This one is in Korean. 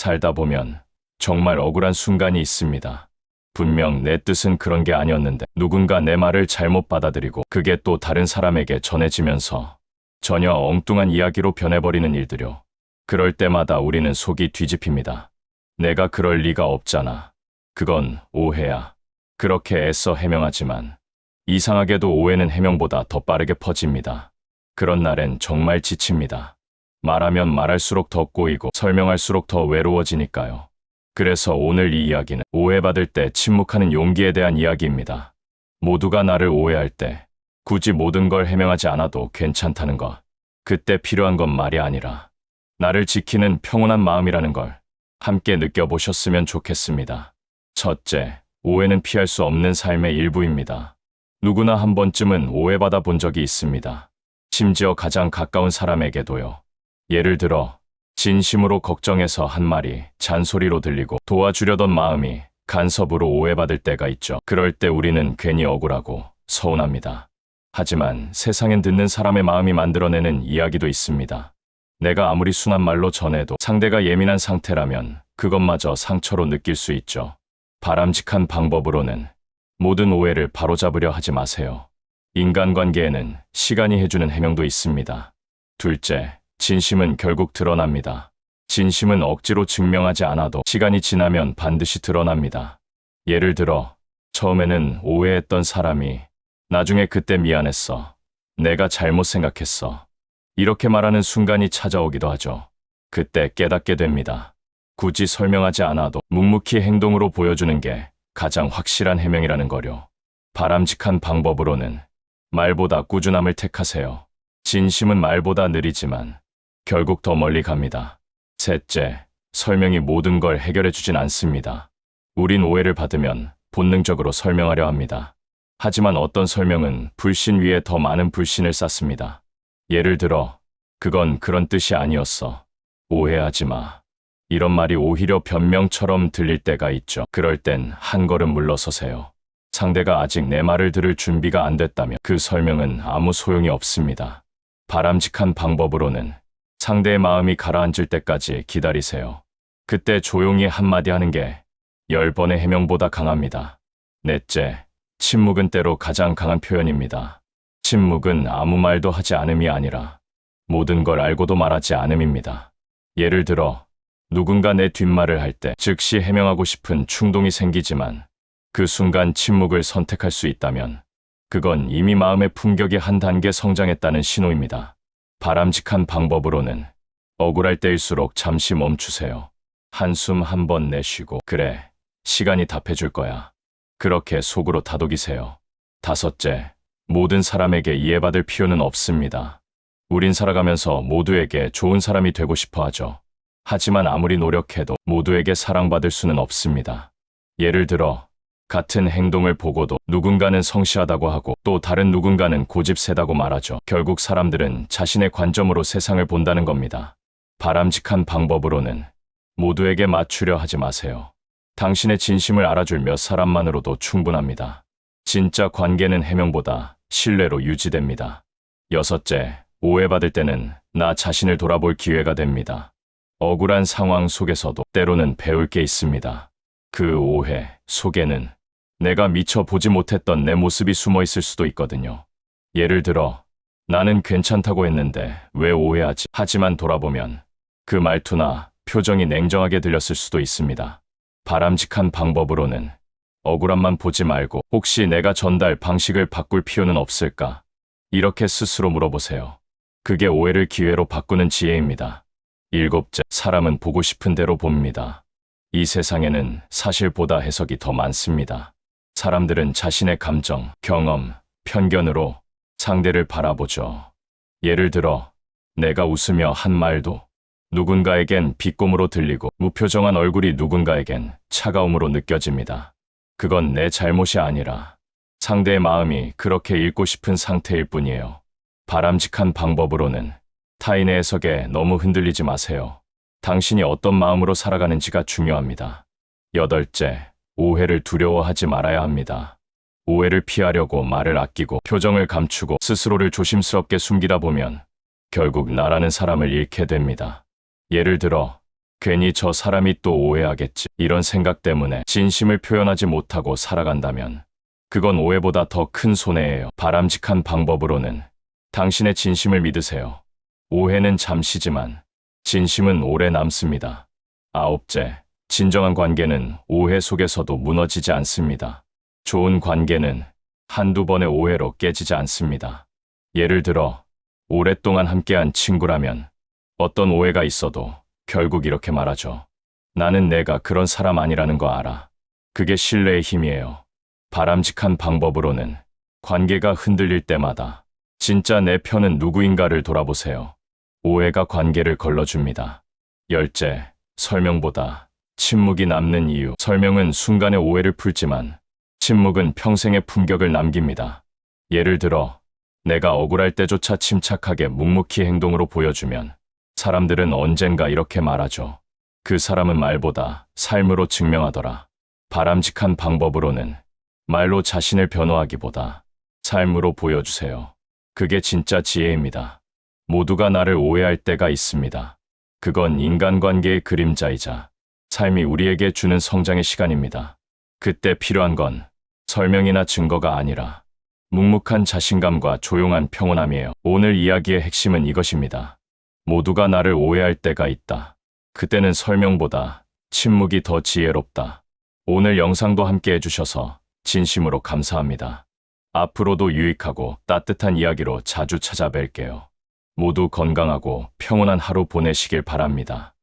살다 보면 정말 억울한 순간이 있습니다. 분명 내 뜻은 그런 게 아니었는데 누군가 내 말을 잘못 받아들이고 그게 또 다른 사람에게 전해지면서 전혀 엉뚱한 이야기로 변해버리는 일들요. 그럴 때마다 우리는 속이 뒤집힙니다. 내가 그럴 리가 없잖아. 그건 오해야. 그렇게 애써 해명하지만 이상하게도 오해는 해명보다 더 빠르게 퍼집니다. 그런 날엔 정말 지칩니다. 말하면 말할수록 더 꼬이고 설명할수록 더 외로워지니까요. 그래서 오늘 이 이야기는 오해받을 때 침묵하는 용기에 대한 이야기입니다. 모두가 나를 오해할 때 굳이 모든 걸 해명하지 않아도 괜찮다는 것. 그때 필요한 건 말이 아니라 나를 지키는 평온한 마음이라는 걸 함께 느껴보셨으면 좋겠습니다. 첫째, 오해는 피할 수 없는 삶의 일부입니다. 누구나 한 번쯤은 오해받아 본 적이 있습니다. 심지어 가장 가까운 사람에게도요. 예를 들어 진심으로 걱정해서 한 말이 잔소리로 들리고 도와주려던 마음이 간섭으로 오해받을 때가 있죠. 그럴 때 우리는 괜히 억울하고 서운합니다. 하지만 세상엔 듣는 사람의 마음이 만들어내는 이야기도 있습니다. 내가 아무리 순한 말로 전해도 상대가 예민한 상태라면 그것마저 상처로 느낄 수 있죠. 바람직한 방법으로는 모든 오해를 바로잡으려 하지 마세요. 인간관계에는 시간이 해주는 해명도 있습니다. 둘째, 진심은 결국 드러납니다. 진심은 억지로 증명하지 않아도 시간이 지나면 반드시 드러납니다. 예를 들어 처음에는 오해했던 사람이 나중에 그때 미안했어. 내가 잘못 생각했어. 이렇게 말하는 순간이 찾아오기도 하죠. 그때 깨닫게 됩니다. 굳이 설명하지 않아도 묵묵히 행동으로 보여주는 게 가장 확실한 해명이라는 거요. 바람직한 방법으로는 말보다 꾸준함을 택하세요. 진심은 말보다 느리지만 결국 더 멀리 갑니다. 셋째, 설명이 모든 걸 해결해 주진 않습니다. 우린 오해를 받으면 본능적으로 설명하려 합니다. 하지만 어떤 설명은 불신 위에 더 많은 불신을 쌓습니다. 예를 들어, 그건 그런 뜻이 아니었어. 오해하지 마. 이런 말이 오히려 변명처럼 들릴 때가 있죠. 그럴 땐 한 걸음 물러서세요. 상대가 아직 내 말을 들을 준비가 안 됐다면 그 설명은 아무 소용이 없습니다. 바람직한 방법으로는 상대의 마음이 가라앉을 때까지 기다리세요. 그때 조용히 한마디 하는 게 10번의 해명보다 강합니다. 넷째, 침묵은 때로 가장 강한 표현입니다. 침묵은 아무 말도 하지 않음이 아니라 모든 걸 알고도 말하지 않음입니다. 예를 들어 누군가 내 뒷말을 할 때 즉시 해명하고 싶은 충동이 생기지만 그 순간 침묵을 선택할 수 있다면 그건 이미 마음의 품격이 한 단계 성장했다는 신호입니다. 바람직한 방법으로는 억울할 때일수록 잠시 멈추세요. 한숨 한 번 내쉬고 그래, 시간이 답해줄 거야. 그렇게 속으로 다독이세요. 다섯째, 모든 사람에게 이해받을 필요는 없습니다. 우린 살아가면서 모두에게 좋은 사람이 되고 싶어 하죠. 하지만 아무리 노력해도 모두에게 사랑받을 수는 없습니다. 예를 들어 같은 행동을 보고도 누군가는 성실하다고 하고 또 다른 누군가는 고집세다고 말하죠. 결국 사람들은 자신의 관점으로 세상을 본다는 겁니다. 바람직한 방법으로는 모두에게 맞추려 하지 마세요. 당신의 진심을 알아줄 몇 사람만으로도 충분합니다. 진짜 관계는 해명보다 신뢰로 유지됩니다. 여섯째, 오해받을 때는 나 자신을 돌아볼 기회가 됩니다. 억울한 상황 속에서도 때로는 배울 게 있습니다. 그 오해 속에는 내가 미처 보지 못했던 내 모습이 숨어 있을 수도 있거든요. 예를 들어, 나는 괜찮다고 했는데 왜 오해하지? 하지만 돌아보면 그 말투나 표정이 냉정하게 들렸을 수도 있습니다. 바람직한 방법으로는 억울함만 보지 말고 혹시 내가 전달 방식을 바꿀 필요는 없을까? 이렇게 스스로 물어보세요. 그게 오해를 기회로 바꾸는 지혜입니다. 일곱째, 사람은 보고 싶은 대로 봅니다. 이 세상에는 사실보다 해석이 더 많습니다. 사람들은 자신의 감정, 경험, 편견으로 상대를 바라보죠. 예를 들어, 내가 웃으며 한 말도 누군가에겐 비꼬음으로 들리고 무표정한 얼굴이 누군가에겐 차가움으로 느껴집니다. 그건 내 잘못이 아니라 상대의 마음이 그렇게 읽고 싶은 상태일 뿐이에요. 바람직한 방법으로는 타인의 해석에 너무 흔들리지 마세요. 당신이 어떤 마음으로 살아가는지가 중요합니다. 여덟째, 오해를 두려워하지 말아야 합니다. 오해를 피하려고 말을 아끼고 표정을 감추고 스스로를 조심스럽게 숨기다 보면 결국 나라는 사람을 잃게 됩니다. 예를 들어 괜히 저 사람이 또 오해하겠지. 이런 생각 때문에 진심을 표현하지 못하고 살아간다면 그건 오해보다 더 큰 손해예요. 바람직한 방법으로는 당신의 진심을 믿으세요. 오해는 잠시지만 진심은 오래 남습니다. 아홉째, 진정한 관계는 오해 속에서도 무너지지 않습니다. 좋은 관계는 한두 번의 오해로 깨지지 않습니다. 예를 들어 오랫동안 함께한 친구라면 어떤 오해가 있어도 결국 이렇게 말하죠. 나는 내가 그런 사람 아니라는 거 알아. 그게 신뢰의 힘이에요. 바람직한 방법으로는 관계가 흔들릴 때마다 진짜 내 편은 누구인가를 돌아보세요. 오해가 관계를 걸러줍니다. 열째, 설명보다 침묵이 남는 이유. 설명은 순간의 오해를 풀지만 침묵은 평생의 품격을 남깁니다. 예를 들어 내가 억울할 때조차 침착하게 묵묵히 행동으로 보여주면 사람들은 언젠가 이렇게 말하죠. 그 사람은 말보다 삶으로 증명하더라. 바람직한 방법으로는 말로 자신을 변호하기보다 삶으로 보여주세요. 그게 진짜 지혜입니다. 모두가 나를 오해할 때가 있습니다. 그건 인간관계의 그림자이자 삶이 우리에게 주는 성장의 시간입니다. 그때 필요한 건 설명이나 증거가 아니라 묵묵한 자신감과 조용한 평온함이에요. 오늘 이야기의 핵심은 이것입니다. 모두가 나를 오해할 때가 있다. 그때는 설명보다 침묵이 더 지혜롭다. 오늘 영상도 함께 해주셔서 진심으로 감사합니다. 앞으로도 유익하고 따뜻한 이야기로 자주 찾아뵐게요. 모두 건강하고 평온한 하루 보내시길 바랍니다.